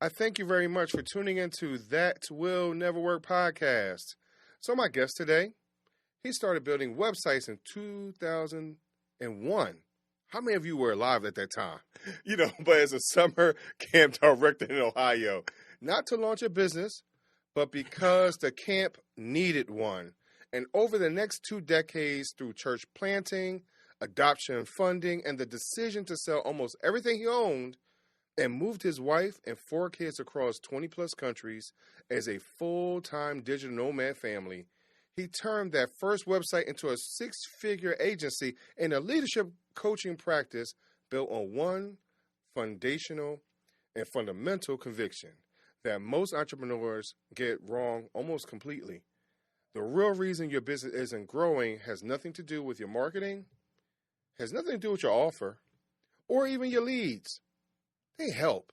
I thank you very much for tuning into That Will Never Work podcast. So my guest today, he started building websites in 2001. How many of you were alive at that time? But as a summer camp director in Ohio, not to launch a business, but because the camp needed one. And over the next 2 decades, through church planting, adoption funding, and the decision to sell almost everything he owned, and moved his wife and 4 kids across 20-plus countries as a full-time digital nomad family, he turned that first website into a 6-figure agency and a leadership coaching practice built on one foundational and fundamental conviction that most entrepreneurs get wrong almost completely. The real reason your business isn't growing has nothing to do with your marketing, has nothing to do with your offer, or even your leads. They help,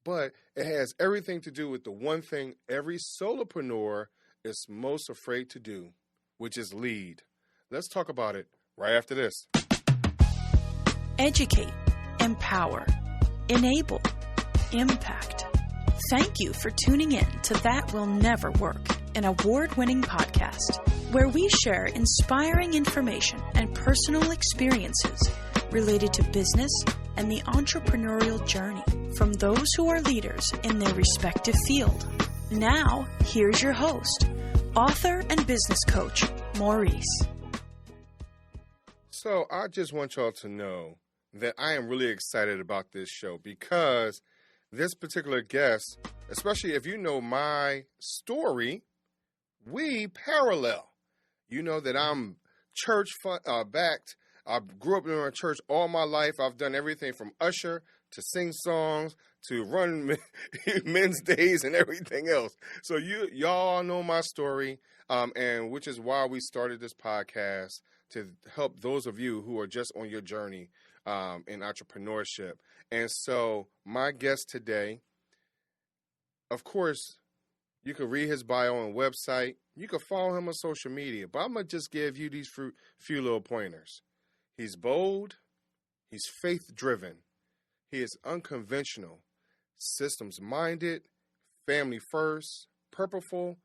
but it has everything to do with the one thing every solopreneur is most afraid to do, which is lead. Let's talk about it right after this. Educate, empower, enable, impact. Thank you for tuning in to That Will Never Work, an award-winning podcast where we share inspiring information and personal experiences related to business and the entrepreneurial journey from those who are leaders in their respective field. Now, here's your host, author and business coach, Maurice. So I just want y'all to know that I am really excited about this show because this particular guest, especially if you know my story, we parallel. You know that I'm church backed. I grew up in a church all my life. I've done everything from usher to sing songs to run men's days and everything else. So y'all know my story, and which is why we started this podcast to help those of you who are just on your journey in entrepreneurship. And so my guest today, of course, you can read his bio on website. You can follow him on social media, but I'm going to just give you these few little pointers. He's bold, he's faith-driven, he is unconventional, systems-minded, family-first, purposeful,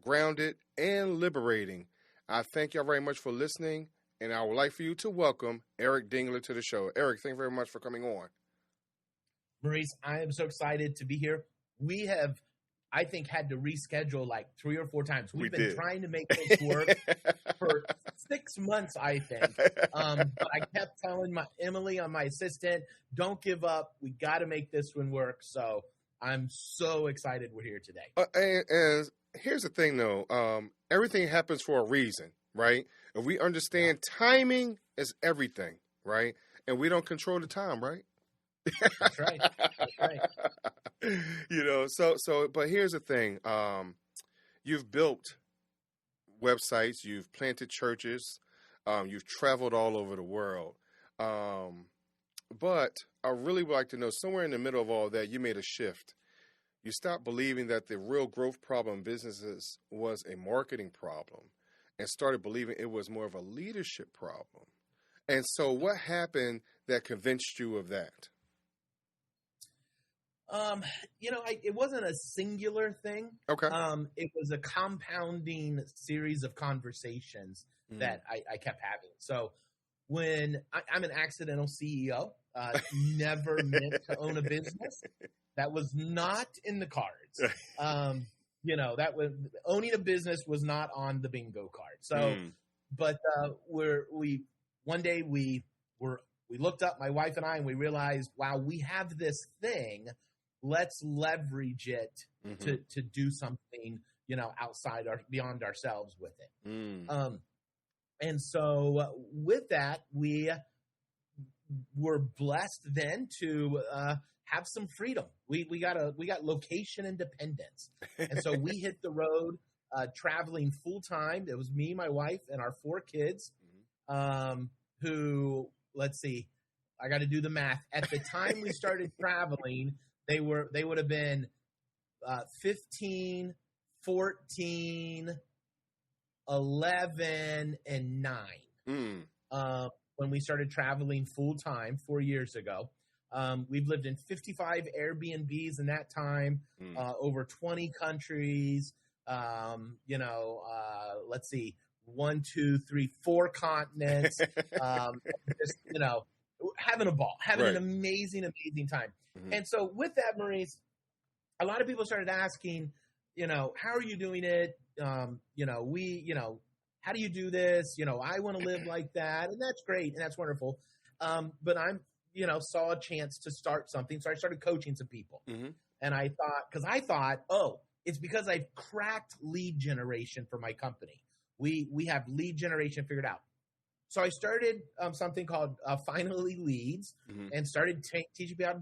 grounded, and liberating. I thank y'all very much for listening, and I would like for you to welcome Eric Dingler to the show. Eric, thank you very much for coming on. Maurice, I am so excited to be here. We have, I think, had to reschedule like 3 or 4 times. We've been trying to make this work for 6 months, I think. But I kept telling Emily, my assistant, don't give up. We got to make this one work. So I'm so excited we're here today. And here's the thing, though. Everything happens for a reason, right? If we understand timing is everything, right? And we don't control the time, right? That's right. That's right. But here's the thing. You've built websites, you've planted churches, you've traveled all over the world. But I really would like to know, somewhere in the middle of all that, you made a shift. You stopped believing that the real growth problem in businesses was a marketing problem and started believing it was more of a leadership problem. And so what happened that convinced you of that? It wasn't a singular thing. Okay. It was a compounding series of conversations that I kept having. So when I'm an accidental CEO, never meant to own a business. That was not in the cards. That was owning a business was not on the bingo card. So, but one day we looked up, my wife and I, and we realized, wow, we have this thing. Let's leverage it to do something, outside beyond ourselves with it. And so with that, we were blessed then to have some freedom. We got location independence. And so we hit the road traveling full time. It was me, my wife, and our 4 kids who, let's see, I got to do the math. At the time we started traveling, they would have been 15, 14, 11, and 9 when we started traveling full time 4 years ago. We've lived in 55 Airbnbs in that time, over 20 countries. Let's see, 1, 2, 3, 4 continents. Just, having a ball, having an amazing, amazing time. Mm-hmm. And so with that, Maurice, a lot of people started asking, how are you doing it? How do you do this? I want to live like that. And that's great. And that's wonderful. But I'm, saw a chance to start something. So I started coaching some people. Mm-hmm. And I thought, it's because I've cracked lead generation for my company. We have lead generation figured out. So I started something called Finally Leads, mm-hmm. and started teaching people how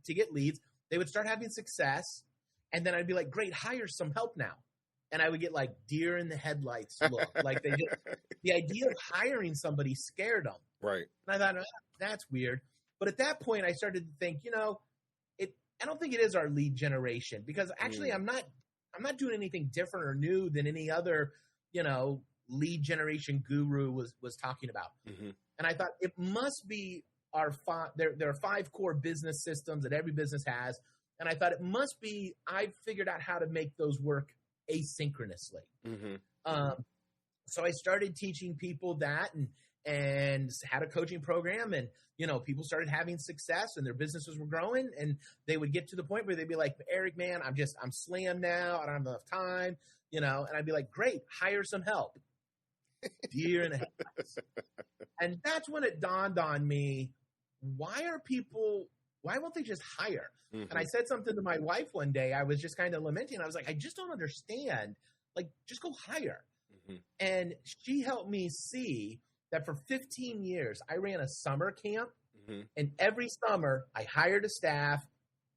to get leads. They would start having success. And then I'd be like, great, hire some help now. And I would get like deer in the headlights look. Like the idea of hiring somebody scared them. Right. And I thought, that's weird. But at that point, I started to think, I don't think it is our lead generation, because actually I'm not doing anything different or new than any other, lead generation guru was talking about. Mm-hmm. And I thought it must be there are 5 core business systems that every business has. And I thought it must be, I've figured out how to make those work asynchronously. Mm-hmm. So I started teaching people that and had a coaching program, and, people started having success and their businesses were growing, and they would get to the point where they'd be like, Eric, man, I'm slammed now. I don't have enough time, and I'd be like, great, hire some help. Deer in the headlights. And that's when it dawned on me, why won't they just hire? Mm-hmm. And I said something to my wife one day. I was just kind of lamenting. I was like, I just don't understand. Like, just go hire. Mm-hmm. And she helped me see that for 15 years, I ran a summer camp. Mm-hmm. And every summer, I hired a staff,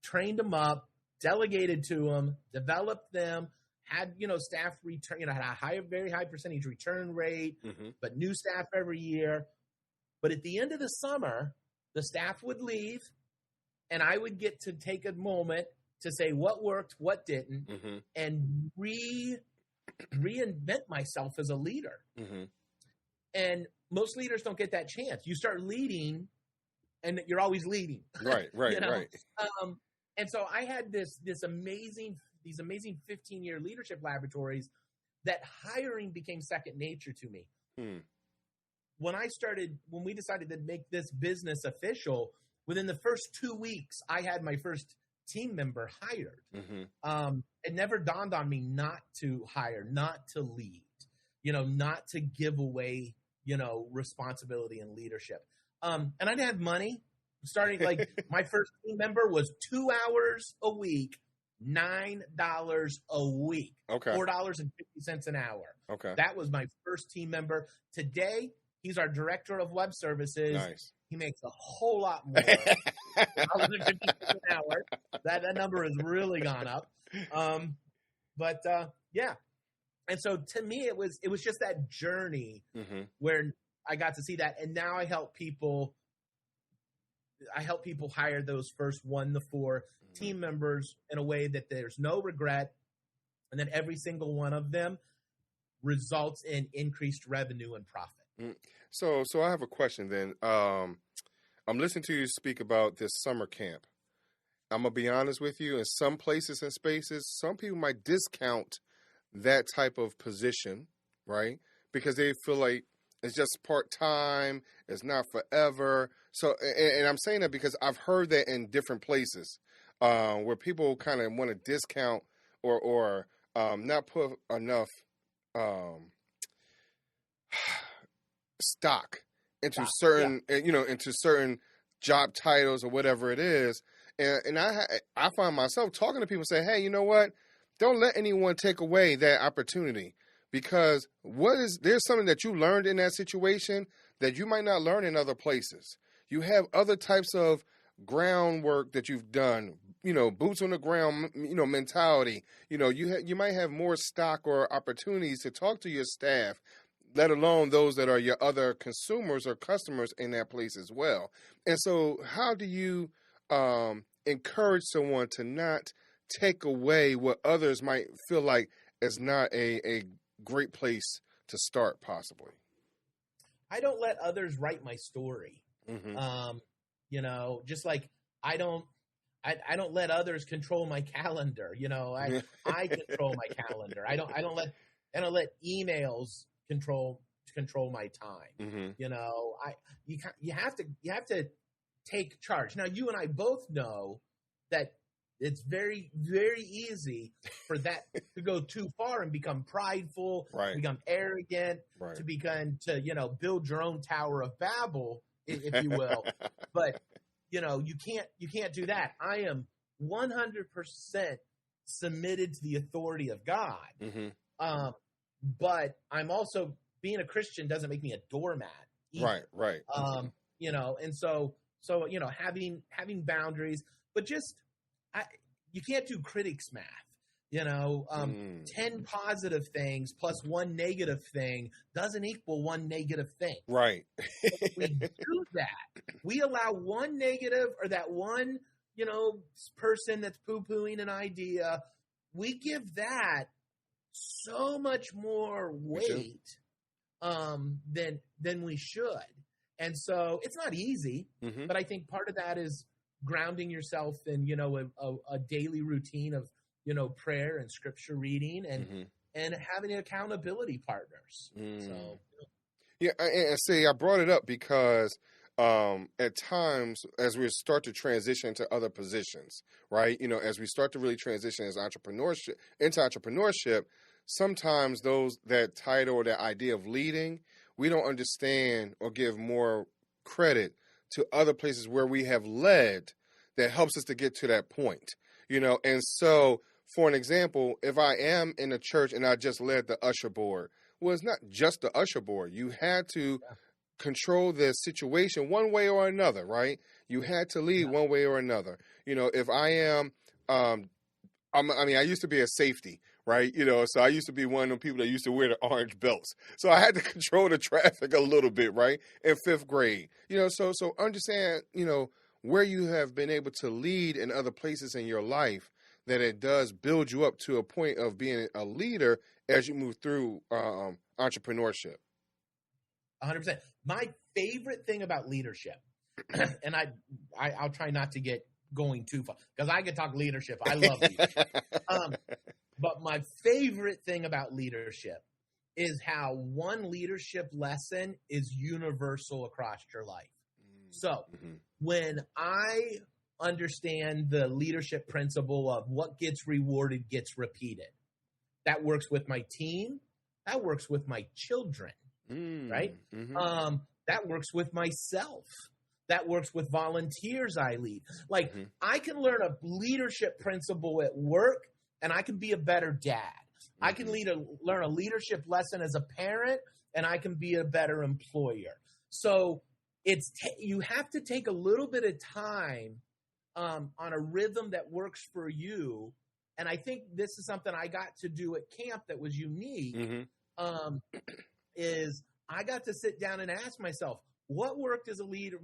trained them up, delegated to them, developed them, had, staff return, had a very high percentage return rate, mm-hmm. but new staff every year. But at the end of the summer, the staff would leave, and I would get to take a moment to say what worked, what didn't, mm-hmm. and reinvent myself as a leader. Mm-hmm. And most leaders don't get that chance. You start leading, and you're always leading. Right. Right. And so I had these amazing 15-year leadership laboratories that hiring became second nature to me. Hmm. When we decided to make this business official, within the first 2 weeks, I had my first team member hired. Mm-hmm. It never dawned on me not to hire, not to lead, not to give away, responsibility and leadership. And I didn't have money. Starting my first team member was 2 hours a week, $9 a week, okay, $4.50 an hour. Okay, that was my first team member. Today, he's our director of web services. Nice. He makes a whole lot more. $1.50 an hour. That number has really gone up. Yeah. And so to me, it was just that journey, mm-hmm. where I got to see that, and now I help people hire those first 1 to 4 mm-hmm. team members in a way that there's no regret, and then every single one of them results in increased revenue and profit. Mm-hmm. So I have a question then. I'm listening to you speak about this summer camp. I'm going to be honest with you. In some places and spaces, some people might discount that type of position, right? Because they feel like it's just part-time, it's not forever. So, and I'm saying that because I've heard that in different places where people kind of want to discount or not put enough stock into certain, into certain job titles or whatever it is. And I find myself talking to people saying, hey, you know what? Don't let anyone take away that opportunity, because there's something that you learned in that situation that you might not learn in other places. You have other types of groundwork that you've done, boots on the ground, mentality. You might have more stock or opportunities to talk to your staff, let alone those that are your other consumers or customers in that place as well. And so how do you encourage someone to not take away what others might feel like is not a great place to start, possibly? I don't let others write my story. Mm-hmm. Just like I don't let others control my calendar. I control my calendar. I don't let emails control my time. You have to take charge. Now, you and I both know that it's very, very easy for that to go too far and become prideful, Right. become arrogant, Right. to build your own Tower of Babel, if you will. But you can't do that. I am 100% submitted to the authority of God. Mm-hmm. But I'm also, being a Christian doesn't make me a doormat either. Right. And so having boundaries, but just you can't do critics math. 10 positive things plus 1 negative thing doesn't equal 1 negative thing. Right. If we do that, we allow 1 negative, or that one, person that's poo-pooing an idea, we give that so much more weight than we should. And so it's not easy, Mm-hmm. but I think part of that is grounding yourself in, a daily routine of, prayer and scripture reading and having accountability partners. So, yeah, and see, I brought it up because at times, as we start to transition to other positions, right? As we start to really transition into entrepreneurship, sometimes that title or that idea of leading, we don't understand or give more credit to other places where we have led that helps us to get to that point, And so, for an example, if I am in a church and I just led the usher board, well, it's not just the usher board. You had to control the situation one way or another, right? You had to lead one way or another. If I am, I used to be a safety, right? So I used to be one of them people that used to wear the orange belts. So I had to control the traffic a little bit, right? In 5th grade, so understand, where you have been able to lead in other places in your life, that it does build you up to a point of being a leader as you move through entrepreneurship. 100%. My favorite thing about leadership, and I'll try not to get going too far because I can talk leadership. I love leadership. But my favorite thing about leadership is how one leadership lesson is universal across your life. So when I understand the leadership principle of what gets rewarded gets repeated, that works with my team, that works with my children, right? That works with myself. That works with volunteers I lead. Like, I can learn a leadership principle at work, and I can be a better dad. I can learn a leadership lesson as a parent, and I can be a better employer. So you have to take a little bit of time on a rhythm that works for you. And I think this is something I got to do at camp that was unique, is I got to sit down and ask myself, what worked as a leader,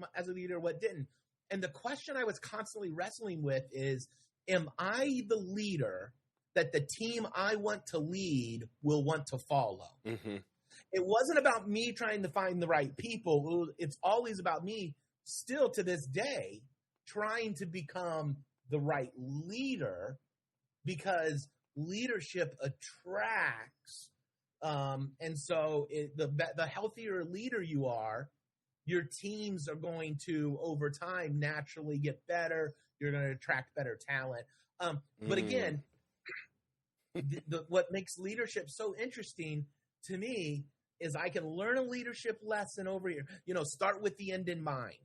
what didn't? And the question I was constantly wrestling with is, am I the leader that the team I want to lead will want to follow? It wasn't about me trying to find the right people. It's always about me, still to this day, trying to become the right leader, because leadership attracts. And so the healthier leader you are, your teams are going to, over time, naturally get better. You're going to attract better talent. But again, what makes leadership so interesting to me is I can learn a leadership lesson over here. Start with the end in mind.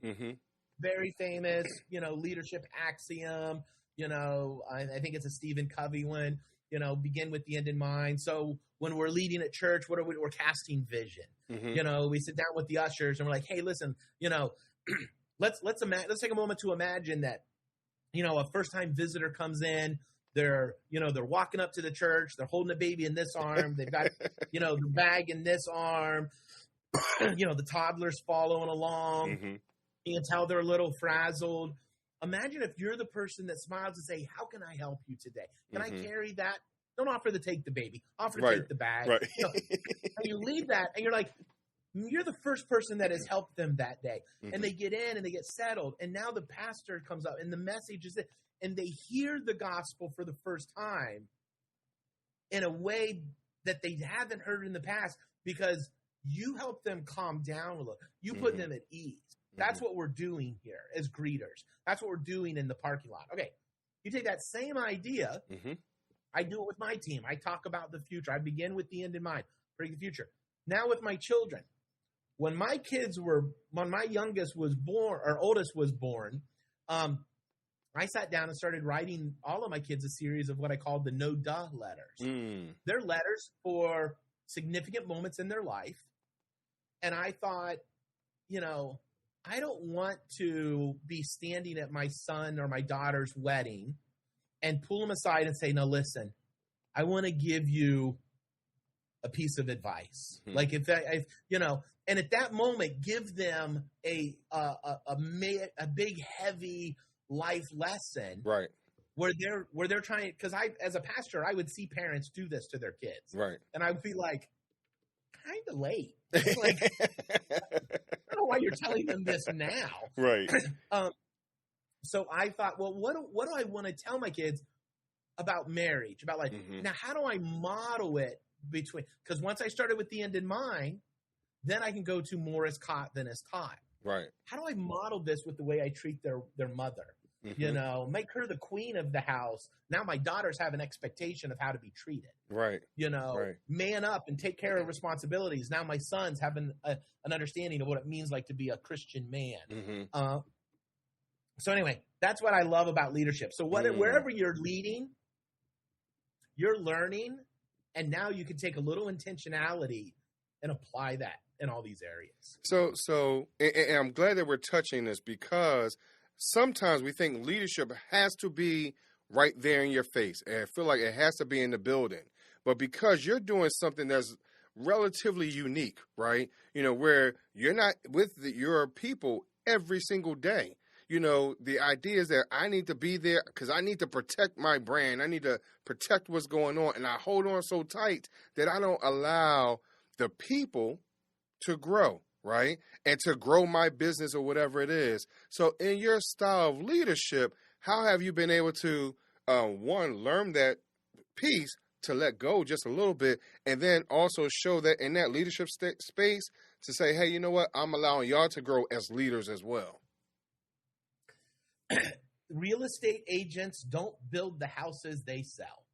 Very famous, leadership axiom. I think it's a Stephen Covey one. Begin with the end in mind. So when we're leading at church, we're casting vision. We sit down with the ushers and we're like, hey, listen, let's take a moment to imagine that, a first-time visitor comes in. They're walking up to the church. They're holding a baby in this arm. They've got, the bag in this arm. The toddler's following along. You can tell they're a little frazzled. Imagine if you're the person that smiles and say, how can I help you today? Can I carry that? Don't offer to take the baby. Offer to take the bag. Right. And you leave that and you're like, You're the first person that has helped them that day. Mm-hmm. And they get in and they get settled. And now the pastor comes up and the message is that, and they hear the gospel for the first time in a way that they haven't heard in the past because you help them calm down a little. You put Mm-hmm. them at ease. That's what we're doing here as greeters. That's what we're doing in the parking lot. Okay, you take that same idea. Mm-hmm. I do it with my team. I talk about the future. I begin with the end in mind, bring the future. Now with my children, when my youngest was born, or oldest was born, I sat down and started writing all of my kids a series of what I called the no duh letters. Mm. They're letters for significant moments in their life. And I thought, I don't want to be standing at my son or my daughter's wedding and pull them aside and say, no, listen, I want to give you a piece of advice. Hmm. Like and at that moment, give them a big, heavy life lesson. Right. Where they're trying, because as a pastor, I would see parents do this to their kids. Right. And I would be like, kind of late. Like, I don't know why you're telling them this now. Right. So I thought, well, what do I want to tell my kids about marriage, about life? Mm-hmm. Now, how do I model it between? Because once I started with the end in mind, then I can go to more is caught than is taught. Right. How do I model this with the way I treat their mother? Mm-hmm. Make her the queen of the house. Now my daughters have an expectation of how to be treated. Right. Right. Man up and take care of responsibilities. Now my sons have an understanding of what it means like to be a Christian man. Mm-hmm. So anyway, that's what I love about leadership. So wherever you're leading, you're learning, and now you can take a little intentionality and apply that in all these areas. So and I'm glad that we're touching this because sometimes we think leadership has to be right there in your face. And I feel like it has to be in the building. But because you're doing something that's relatively unique, right? Where you're not with your people every single day. The idea is that I need to be there because I need to protect my brand. I need to protect what's going on. And I hold on so tight that I don't allow the people to grow, right? And to grow my business or whatever it is. So in your style of leadership, how have you been able to, learn that piece to let go just a little bit, and then also show that in that leadership space to say, hey, you know what? I'm allowing y'all to grow as leaders as well. Real estate agents don't build the houses they sell.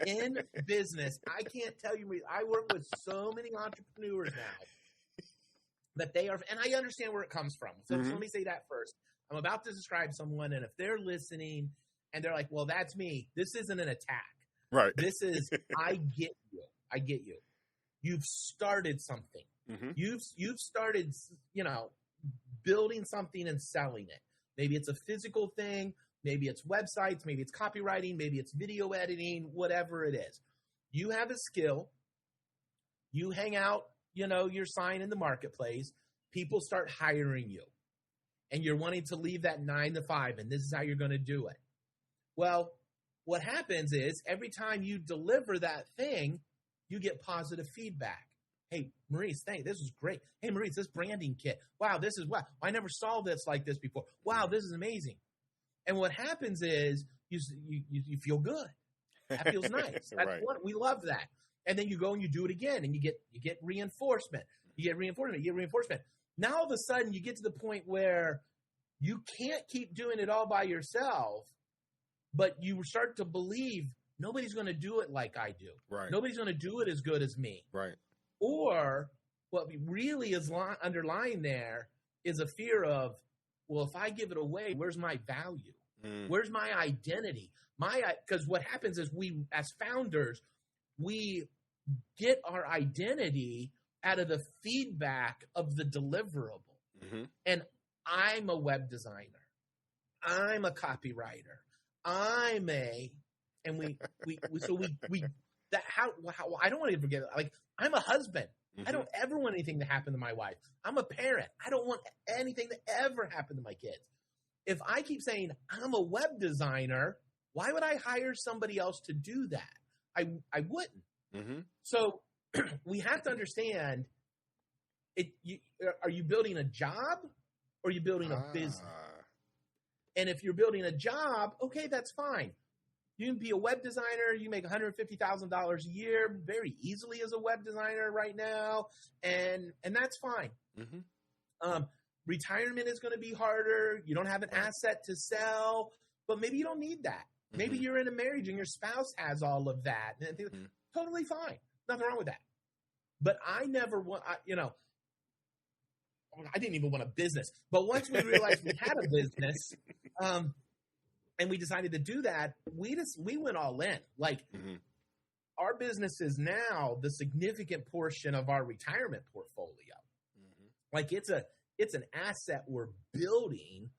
In business, I can't tell you, I work with so many entrepreneurs now that they are, and I understand where it comes from. So let me say that first. I'm about to describe someone, and if they're listening and they're like, well, that's me, this isn't an attack. Right. This is, I get you. You've started something. Mm-hmm. You've started, building something and selling it. Maybe it's a physical thing. Maybe it's websites. Maybe it's copywriting. Maybe it's video editing, whatever it is. You have a skill. You hang out, your sign in the marketplace. People start hiring you. And you're wanting to leave that 9 to 5, and this is how you're going to do it. Well, what happens is every time you deliver that thing, you get positive feedback. Hey, Maurice, this was great. Hey, Maurice, this branding kit. Wow, I never saw this like this before. Wow, this is amazing. And what happens is you feel good. That feels nice. Right. We love that. And then you go and you do it again, and you get reinforcement. You get reinforcement. Now all of a sudden you get to the point where you can't keep doing it all by yourself, but you start to believe nobody's going to do it like I do. Right. Nobody's going to do it as good as me. Right. Or what really is underlying there is a fear of, well, if I give it away, where's my value? Where's my identity? Because what happens is we, as founders, we get our identity out of the feedback of the deliverable. Mm-hmm. And I'm a web designer. I'm a copywriter. I don't want to forget, like, I'm a husband. Mm-hmm. I don't ever want anything to happen to my wife. I'm a parent. I don't want anything to ever happen to my kids. If I keep saying I'm a web designer, why would I hire somebody else to do that? I wouldn't. Mm-hmm. So we have to understand are you building a job or are you building a business? And if you're building a job, okay, that's fine. You can be a web designer. You make $150,000 a year very easily as a web designer right now, and that's fine. Retirement is going to be harder. You don't have an asset to sell, but maybe you don't need that. Maybe you're in a marriage and your spouse has all of that. And totally fine. Nothing wrong with that. But I never want, I didn't even want a business. But once we realized we had a business, and we decided to do that, we went all in. Like, our business is now the significant portion of our retirement portfolio. Like, it's an asset we're building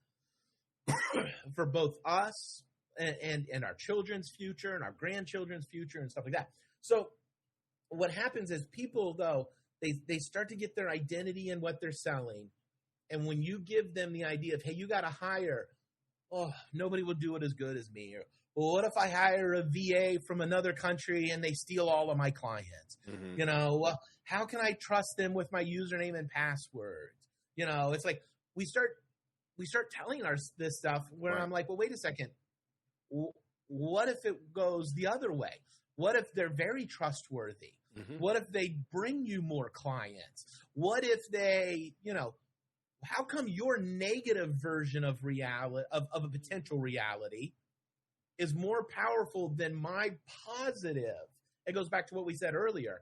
for both us and our children's future and our grandchildren's future and stuff like that. So what happens is people, though, they start to get their identity in what they're selling. And when you give them the idea of, hey, you got to hire, nobody will do it as good as me. Or, well, what if I hire a VA from another country and they steal all of my clients? How can I trust them with my username and passwords? It's like we start telling this stuff where I'm like, well, wait a second. What if it goes the other way? What if they're very trustworthy? What if they bring you more clients? What if they, how come your negative version of reality, of a potential reality, is more powerful than my positive? It goes back to what we said earlier.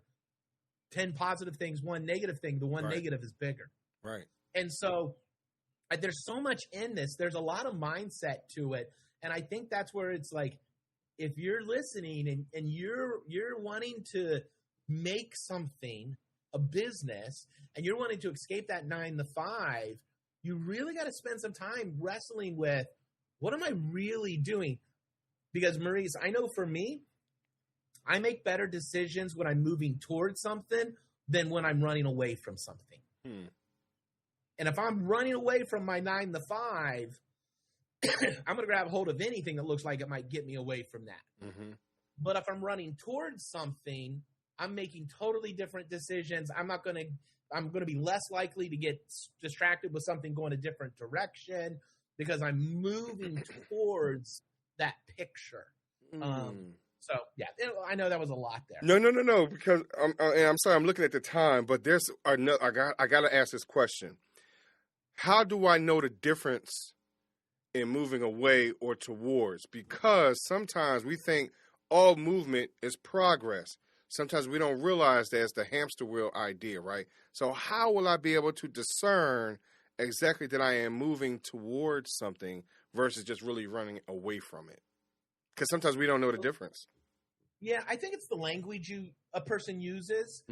10 positive things, one negative thing. The one negative is bigger. Right. And so there's so much in this. There's a lot of mindset to it. And I think that's where it's like, if you're listening and you're wanting to make something a business and you're wanting to escape that 9 to 5, you really got to spend some time wrestling with, what am I really doing? Because Maurice, I know for me, I make better decisions when I'm moving towards something than when I'm running away from something. And if I'm running away from my 9 to 5, I'm going to grab hold of anything that looks like it might get me away from that. But if I'm running towards something, I'm making totally different decisions. I'm going to be less likely to get distracted with something going a different direction because I'm moving towards that picture. So yeah, I know that was a lot there. No, because I'm sorry, I'm looking at the time, but there's another. I got to ask this question: how do I know the difference in moving away or towards? Because sometimes we think all movement is progress. Sometimes we don't realize there's the hamster wheel idea, right? So how will I be able to discern exactly that I am moving towards something versus just really running away from it? Because sometimes we don't know the difference. Yeah, I think it's the language a person uses.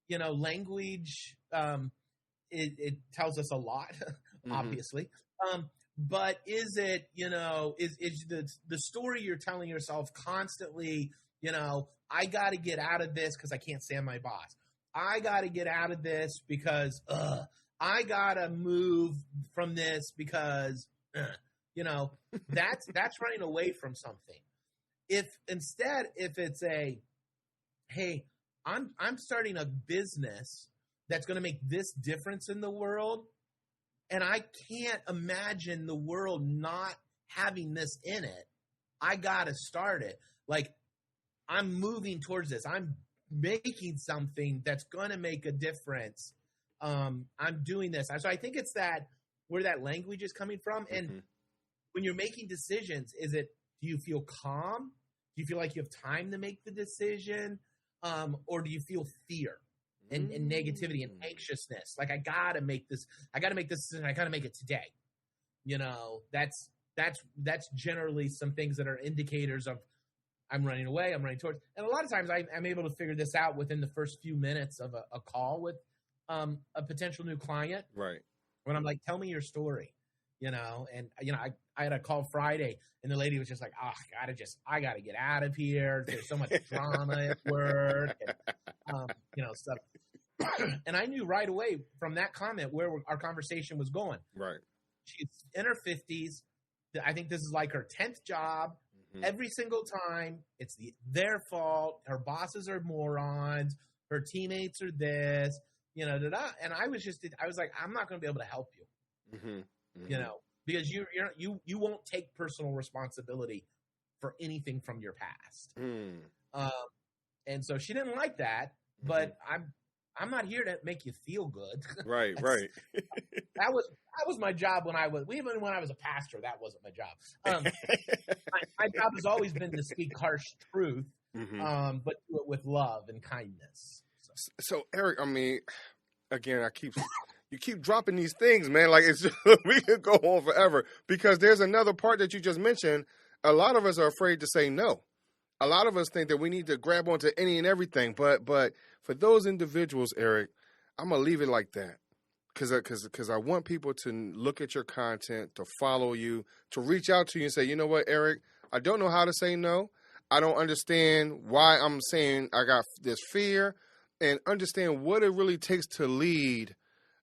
Language, it tells us a lot, obviously. But is it, is the story you're telling yourself constantly, I got to get out of this because I can't stand my boss. I got to get out of this because I got to move from this because, that's running away from something. If it's hey, I'm starting a business that's going to make this difference in the world, and I can't imagine the world not having this in it, I got to start it. Like, I'm moving towards this. I'm making something that's going to make a difference. I'm doing this. So I think it's where that language is coming from. And when you're making decisions, do you feel calm? Do you feel like you have time to make the decision? Or do you feel fear and negativity and anxiousness? Like, I got to make this decision. I got to make it today. That's generally some things that are indicators of I'm running away, I'm running towards. And a lot of times I'm able to figure this out within the first few minutes of a call with a potential new client. Right. When I'm like, tell me your story, and I had a call Friday and the lady was just like, I got to get out of here. There's so much drama at work and, stuff. And I knew right away from that comment where our conversation was going. Right. She's in her 50s. I think this is like her 10th job. Every single time, it's their fault. Her bosses are morons. Her teammates are this. And I was like, I'm not going to be able to help you, because you won't take personal responsibility for anything from your past. And so she didn't like that, but I'm not here to make you feel good. Right. That was my job when I was a pastor. That wasn't my job. My job has always been to speak harsh truth, but do it with love and kindness. So Eric, I mean, again, you keep dropping these things, man. Like we could go on forever, because there's another part that you just mentioned. A lot of us are afraid to say no. A lot of us think that we need to grab onto any and everything, but for those individuals, Eric, I'm gonna leave it like that, because I want people to look at your content, to follow you, to reach out to you and say, you know what, Eric, I don't know how to say no. I don't understand why I'm saying I got this fear, and understand what it really takes to lead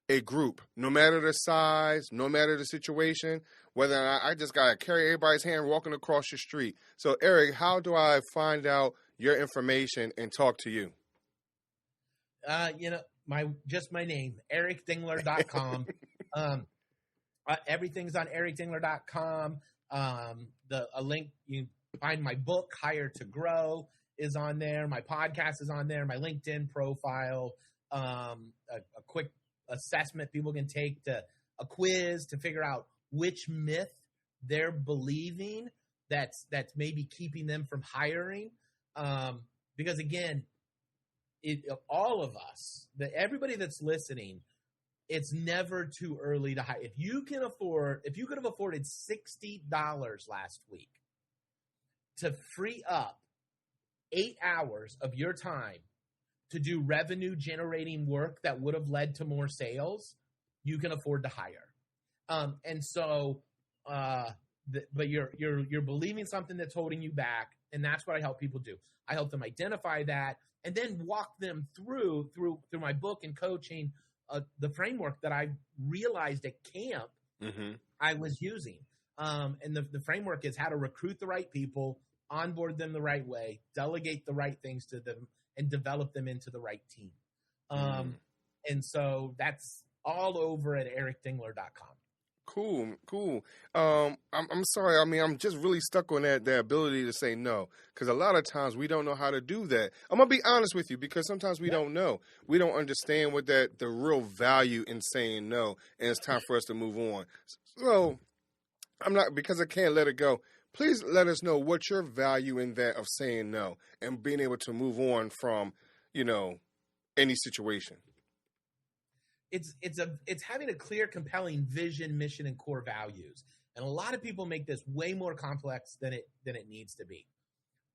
a group, no matter the size, no matter the situation, whether I just got to carry everybody's hand walking across the street. So, Eric, how do I find out your information and talk to you? My name, ericdingler.com. Everything's on ericdingler.com. A link, you find my book, Hire to Grow, is on there. My podcast is on there. My LinkedIn profile, a quick assessment people can take, to a quiz to figure out which myth they're believing that's maybe keeping them from hiring. Because again, all of us, everybody that's listening, it's never too early to hire. If you could have afforded $60 last week to free up 8 hours of your time to do revenue generating work that would have led to more sales, you can afford to hire. But you're believing something that's holding you back, and that's what I help people do. I help them identify that, and then walk them through my book and coaching, the framework that I realized at camp I was using. And the framework is how to recruit the right people, onboard them the right way, delegate the right things to them, and develop them into the right team. And so that's all over at ericdingler.com. Cool. I'm sorry. I mean, I'm just really stuck on that ability to say no, because a lot of times we don't know how to do that. I'm gonna be honest with you, because sometimes we don't know. We don't understand what the real value in saying no, and it's time for us to move on. So because I can't let it go. Please let us know what your value in that of saying no and being able to move on from, any situation. It's having a clear, compelling vision, mission, and core values. And a lot of people make this way more complex than it needs to be.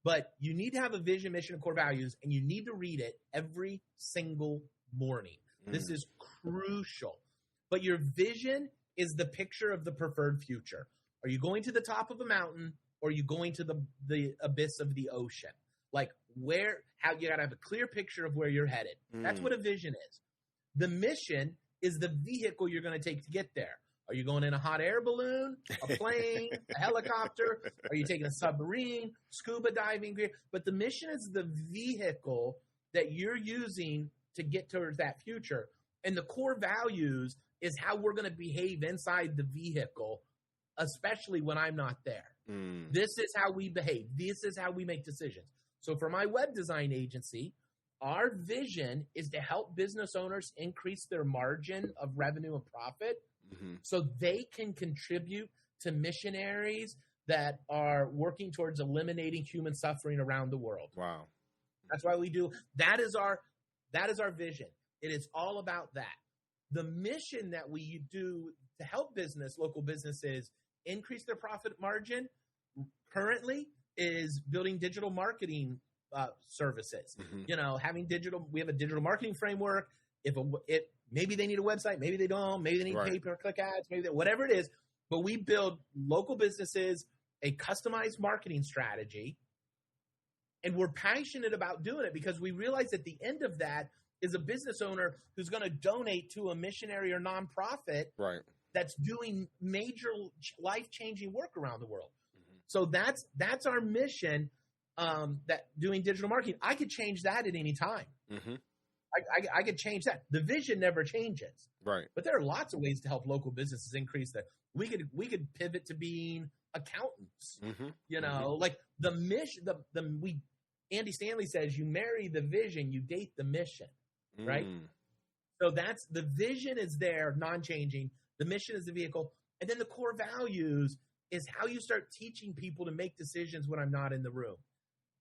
But you need to have a vision, mission, and core values, and you need to read it every single morning. This is crucial. But your vision is the picture of the preferred future. Are you going to the top of a mountain, or are you going to the abyss of the ocean? Like how you got to have a clear picture of where you're headed. That's what a vision is. The mission is the vehicle you're going to take to get there. Are you going in a hot air balloon, a plane, a helicopter? Are you taking a submarine, scuba diving gear? But the mission is the vehicle that you're using to get towards that future. And the core values is how we're going to behave inside the vehicle, especially when I'm not there. This is how we behave. This is how we make decisions. So for my web design agency, our vision is to help business owners increase their margin of revenue and profit so they can contribute to missionaries that are working towards eliminating human suffering around the world. Wow. That's why we do. That is our vision. It is all about that. The mission that we do to help local businesses increase their profit margin currently is building digital marketing services. Having we have a digital marketing framework. If maybe they need a website, maybe they don't, maybe they need pay-per-click ads, whatever it is. But we build local businesses a customized marketing strategy, and we're passionate about doing it because we realize at the end of that is a business owner who's going to donate to a missionary or nonprofit that's doing major life-changing work around the world. So that's our mission. That doing digital marketing, I could change that at any time. I could change that. The vision never changes. Right. But there are lots of ways to help local businesses increase that. We could pivot to being accountants. Like the mission, Andy Stanley says, you marry the vision, you date the mission, right? So that's the vision is there, non-changing. The mission is the vehicle. And then the core values is how you start teaching people to make decisions when I'm not in the room.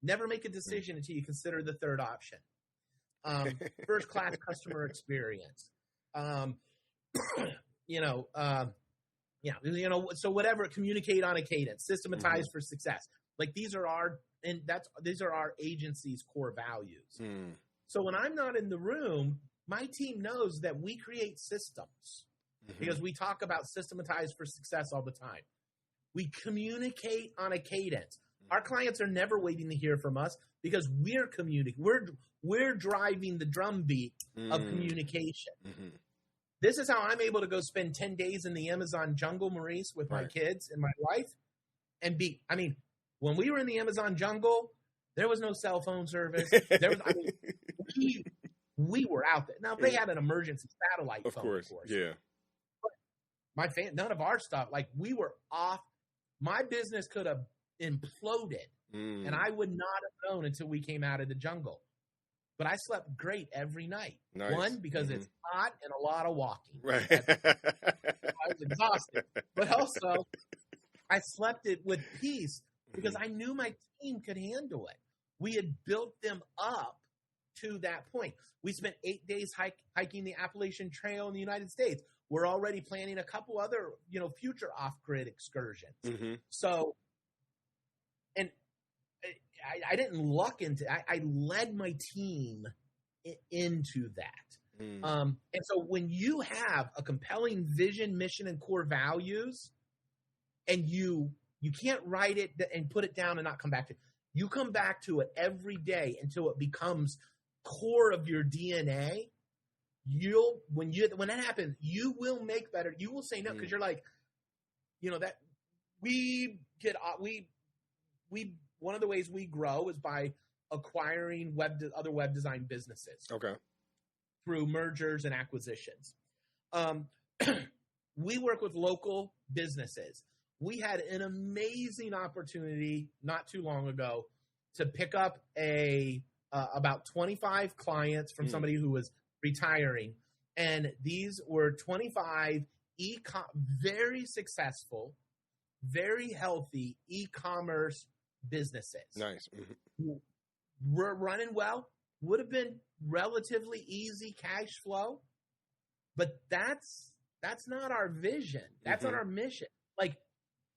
Never make a decision until you consider the third option. First-class customer experience. So whatever, communicate on a cadence, systematize for success. Like these are our agency's core values. So when I'm not in the room, my team knows that we create systems because we talk about systematize for success all the time. We communicate on a cadence. Our clients are never waiting to hear from us because we're communicating. We're driving the drumbeat of communication. This is how I'm able to go spend 10 days in the Amazon jungle, Maurice, with my kids and my wife. When we were in the Amazon jungle, there was no cell phone service. We were out there. Now, they had an emergency satellite phone, of course. Yeah. But none of our stuff, like we were off. My business could have imploded, and I would not have known until we came out of the jungle. But I slept great every night. Nice. One, because it's hot and a lot of walking. Right. I was exhausted. But also, I slept it with peace because I knew my team could handle it. We had built them up to that point. We spent 8 days hiking the Appalachian Trail in the United States. We're already planning a couple other, future off-grid excursions. So, and I didn't luck into. I led my team into that. And so, when you have a compelling vision, mission, and core values, and you can't write it and put it down and not come back to it. You come back to it every day until it becomes core of your DNA. When that happens, you will make better. You will say no because you're like, that one of the ways we grow is by acquiring other web design businesses. Okay. Through mergers and acquisitions. We work with local businesses. We had an amazing opportunity not too long ago to pick up about 25 clients from somebody who was retiring. And these were 25 very successful, very healthy e-commerce businesses. Nice. We're running well. Would have been relatively easy cash flow. But that's not our vision. That's not our mission. Like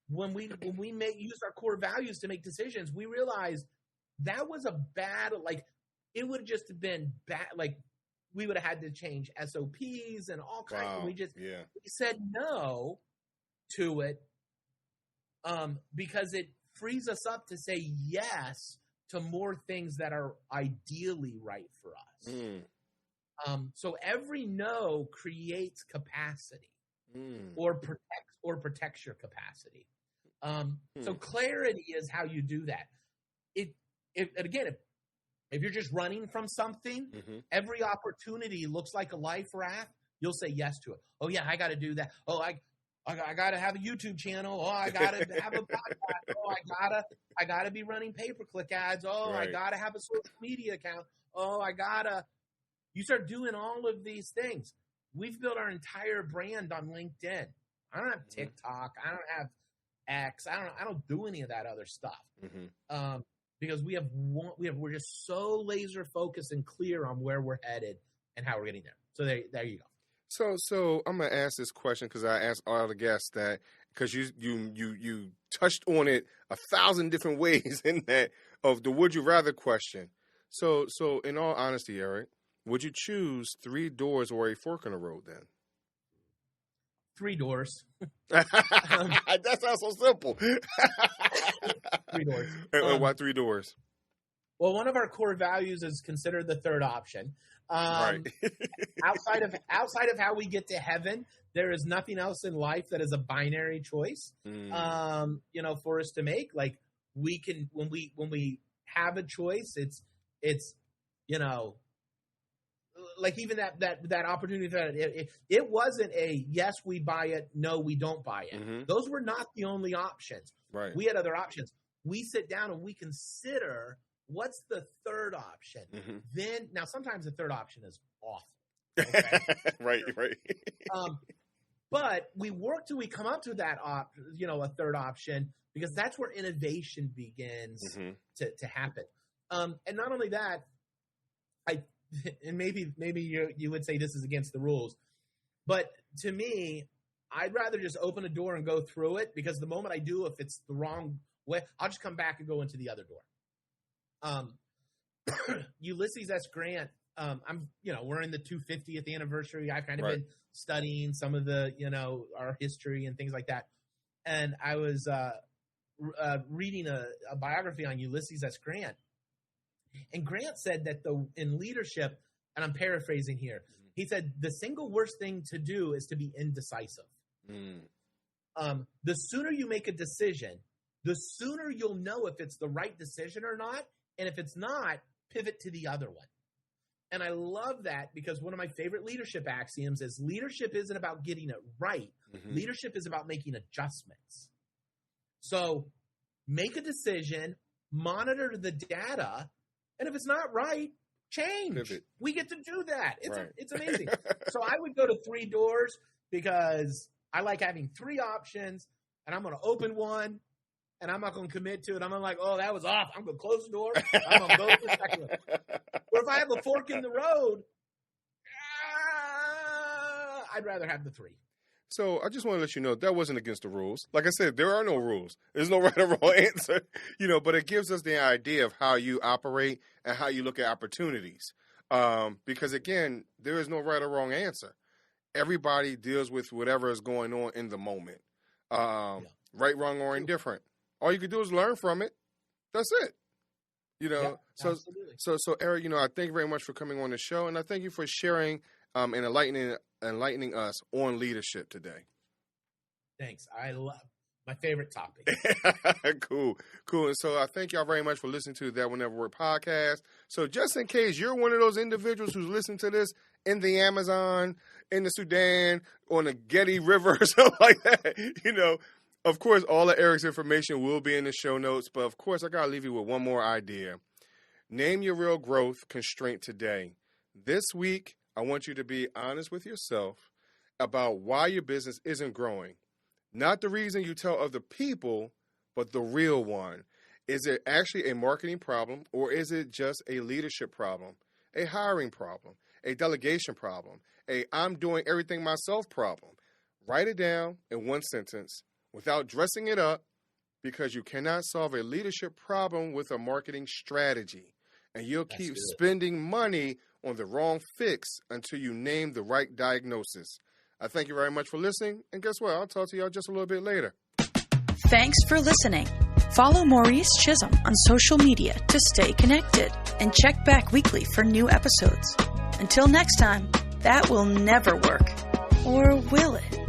when we use our core values to make decisions, we realized that was a bad, like it would have just been bad. Like we would have had to change SOPs and all kinds. Wow. We said no to it because it frees us up to say yes to more things that are ideally right for us. So every no creates capacity or protects your capacity. So clarity is how you do that. If you're just running from something, every opportunity looks like a life raft. You'll say yes to it. Oh yeah, I got to do that. Oh, I got to have a YouTube channel. Oh, I got to have a podcast. Oh, I got to be running pay-per-click ads. Oh, right. I got to have a social media account. Oh, you start doing all of these things. We've built our entire brand on LinkedIn. I don't have TikTok. I don't have X. I don't do any of that other stuff. Because we're just so laser focused and clear on where we're headed and how we're getting there. So there you go. So I'm gonna ask this question because I asked all the guests that because you touched on it 1,000 different ways in that of the would you rather question. So in all honesty, Eric, would you choose 3 doors or a fork in the road then? 3 doors. That sounds so simple. 3 doors. Why 3 doors? Well, one of our core values is consider the third option. Right. outside of how we get to heaven, there is nothing else in life that is a binary choice. For us to make. Like we can when we have a choice, it's like even that opportunity, it wasn't a yes, we buy it, no, we don't buy it. Mm-hmm. Those were not the only options. Right. We had other options. We sit down and we consider what's the third option. Mm-hmm. Then now sometimes the third option is awful. Okay? Right. But we work till we come up to that a third option, because that's where innovation begins mm-hmm. to happen. And not only that, and maybe you would say this is against the rules, but to me, I'd rather just open a door and go through it, because the moment I do, if it's the wrong way, I'll just come back and go into the other door. Ulysses S. Grant, we're in the 250th anniversary. I've kind of been studying some of the, our history and things like that. And I was reading a biography on Ulysses S. Grant. And Grant said that in leadership, and I'm paraphrasing here, he said the single worst thing to do is to be indecisive. The sooner you make a decision, the sooner you'll know if it's the right decision or not. And if it's not, pivot to the other one. And I love that, because one of my favorite leadership axioms is leadership isn't about getting it right. Mm-hmm. Leadership is about making adjustments. So make a decision, monitor the data, and if it's not right, change. Pivot. We get to do that. It's amazing. So I would go to 3 doors, because I like having 3 options, and I'm going to open one, and I'm not going to commit to it. I'm like, oh, that was off. I'm going to close the door. I'm going to go to the second one. Or if I have a fork in the road, I'd rather have the 3. So I just want to let you know that wasn't against the rules. Like I said, there are no rules. There's no right or wrong answer, but it gives us the idea of how you operate and how you look at opportunities. Because again, there is no right or wrong answer. Everybody deals with whatever is going on in the moment. Right, wrong, or indifferent. All you can do is learn from it. That's it. So Eric, I thank you very much for coming on the show, and I thank you for sharing and enlightening us on leadership today. Thanks. I love my favorite topic. Cool. And so I thank y'all very much for listening to That Will Never Work podcast. So just in case you're one of those individuals who's listening to this in the Amazon, in the Sudan, on the Getty River or something like that, of course, all of Eric's information will be in the show notes. But of course, I got to leave you with one more idea. Name your real growth constraint today. This week, I want you to be honest with yourself about why your business isn't growing. Not the reason you tell other people, but the real one. Is it actually a marketing problem, or is it just a leadership problem, a hiring problem, a delegation problem, a I'm doing everything myself problem? Write it down in one sentence without dressing it up, because you cannot solve a leadership problem with a marketing strategy. And you'll keep spending money on the wrong fix until you name the right diagnosis. I thank you very much for listening. And guess what? I'll talk to y'all just a little bit later. Thanks for listening. Follow Maurice Chisholm on social media to stay connected, and check back weekly for new episodes. Until next time, that will never work. Or will it?